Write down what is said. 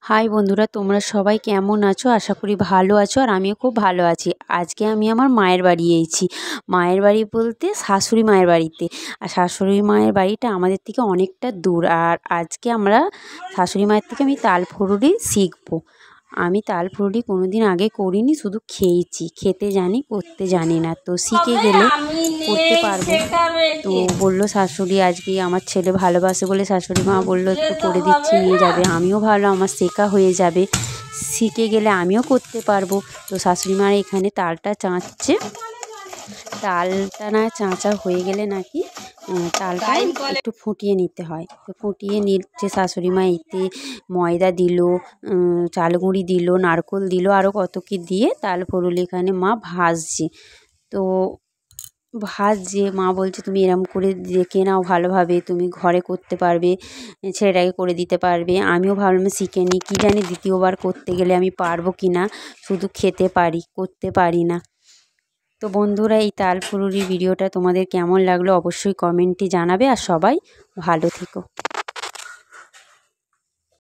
High বন্ধুরা, তোমরা সবাই কেমন আছো? আশা করি ভালো আছো, আর আমিও খুব ভালো আছি। আজকে আমি আমার মায়ের বাড়ি এসেছি। মায়ের বাড়ি বলতে শাশুড়ি মায়ের বাড়িতে। আর শাশুড়ি মায়ের বাড়িটা আমাদের থেকে অনেকটা দূর। আর আজকে আমরা শাশুড়ি মায়ের থেকে আমি তাল ফুরুলি শিখবো। আমি তাল ফুরুলি কোনো দিন আগে করিনি, শুধু খেয়েছি, খেতে জানি, করতে জানি না। তো শিখে গেলে করতে পারবো। তো বললো শাশুড়ি, আজকে আমার ছেলে ভালোবাসে বলে শাশুড়ি মা বললো একটু করে দিচ্ছি, নিয়ে যাবে। আমিও ভালো, আমার শেখা হয়ে যাবে, শিখে গেলে আমিও করতে পারবো। তো শাশুড়ি মা এখানে তালটা চাঁচছে। তালটা না চাঁচা হয়ে গেলে নাকি তালটা একটু ফুটিয়ে নিতে হয়। তো ফুটিয়ে নিচ্ছে শাশুড়ি মা। এতে ময়দা দিল, চালগুঁড়ি দিল, নারকোল দিল, আরও কত কী দিয়ে তাল ফুরুলি এখানে মা ভাজছে। তো ভাজছে, মা বলছে তুমি এরম করে দেখে নাও ভালোভাবে, তুমি ঘরে করতে পারবে, ছেলেটাকে করে দিতে পারবে। আমিও ভাবলাম শিখে নিই, কী জানি দ্বিতীয়বার করতে গেলে আমি পারবো কি না। শুধু খেতে পারি, করতে পারি না। তো বন্ধুরা, এই তাল ফুরুলির ভিডিওটা তোমাদের কেমন লাগলো অবশ্যই কমেন্টে জানাবে, আর সবাই ভালো থেকো।